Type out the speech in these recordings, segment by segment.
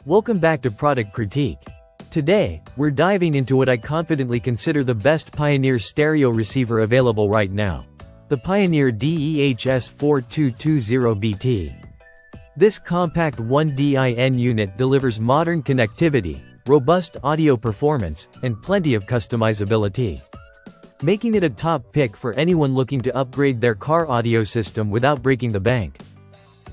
Welcome back to Product Critique. Today, we're diving into what I confidently consider the best Pioneer stereo receiver available right now. The Pioneer DEH-S4220BT. This compact 1DIN unit delivers modern connectivity, robust audio performance, and plenty of customizability, making it a top pick for anyone looking to upgrade their car audio system without breaking the bank.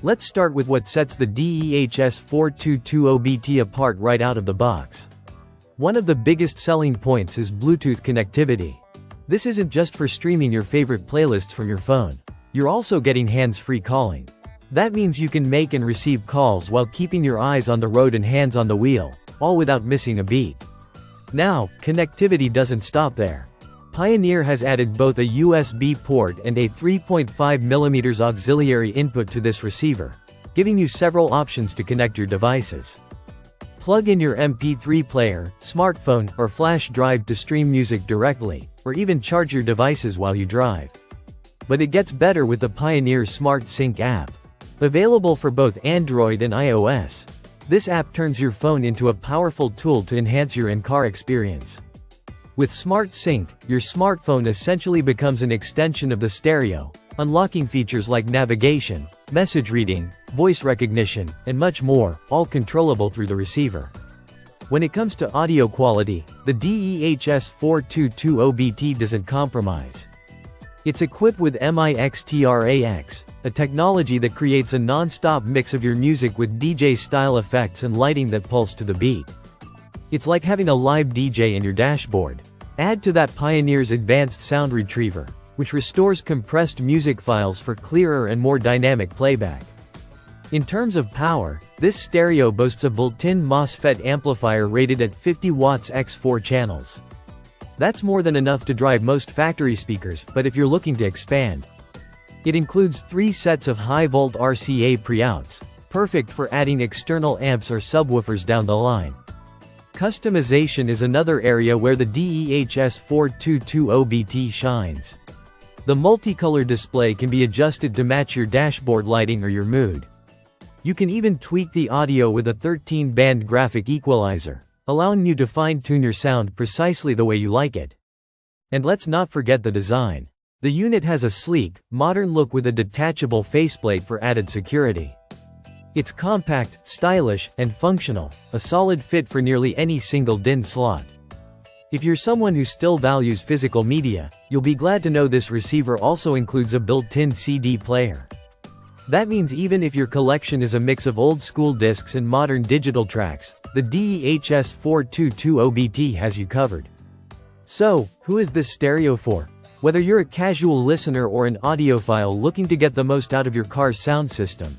Let's start with what sets the DEH-S4220BT apart right out of the box. One of the biggest selling points is Bluetooth connectivity. This isn't just for streaming your favorite playlists from your phone. You're also getting hands-free calling. That means you can make and receive calls while keeping your eyes on the road and hands on the wheel, all without missing a beat. Now, connectivity doesn't stop there. Pioneer has added both a USB port and a 3.5mm auxiliary input to this receiver, giving you several options to connect your devices. Plug in your MP3 player, smartphone, or flash drive to stream music directly, or even charge your devices while you drive. But it gets better with the Pioneer Smart Sync app. Available for both Android and iOS, this app turns your phone into a powerful tool to enhance your in-car experience. With Smart Sync, your smartphone essentially becomes an extension of the stereo, unlocking features like navigation, message reading, voice recognition, and much more, all controllable through the receiver. When it comes to audio quality, the DEH-S4220BT doesn't compromise. It's equipped with MIXTRAX, a technology that creates a non-stop mix of your music with DJ-style effects and lighting that pulse to the beat. It's like having a live DJ in your dashboard. Add to that Pioneer's advanced sound retriever, which restores compressed music files for clearer and more dynamic playback. In terms of power, this stereo boasts a built-in MOSFET amplifier rated at 50 watts x 4 channels. That's more than enough to drive most factory speakers, but if you're looking to expand, it includes 3 sets of high-volt RCA pre-outs, perfect for adding external amps or subwoofers down the line. Customization is another area where the DEH-S4220BT shines. The multicolor display can be adjusted to match your dashboard lighting or your mood. You can even tweak the audio with a 13-band graphic equalizer, allowing you to fine-tune your sound precisely the way you like it. And let's not forget the design. The unit has a sleek, modern look with a detachable faceplate for added security. It's compact, stylish, and functional, a solid fit for nearly any single DIN slot. If you're someone who still values physical media, you'll be glad to know this receiver also includes a built-in CD player. That means even if your collection is a mix of old-school discs and modern digital tracks, the DEH-S4220BT has you covered. So, who is this stereo for? Whether you're a casual listener or an audiophile looking to get the most out of your car's sound system,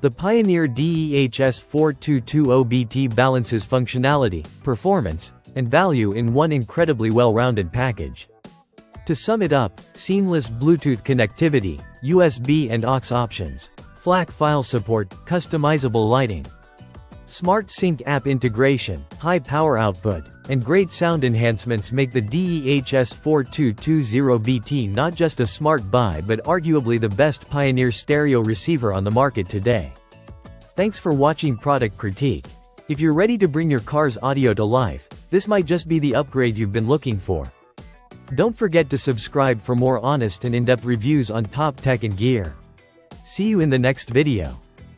the Pioneer DEH-S4220BT balances functionality, performance, and value in one incredibly well-rounded package. To sum it up, seamless Bluetooth connectivity, USB and aux options, FLAC file support, customizable lighting, Smart Sync app integration, high power output, and great sound enhancements make the DEH-S4220BT not just a smart buy but arguably the best Pioneer stereo receiver on the market today. Thanks for watching Product Critique. If you're ready to bring your car's audio to life, this might just be the upgrade you've been looking for. Don't forget to subscribe for more honest and in-depth reviews on top tech and gear. See you in the next video.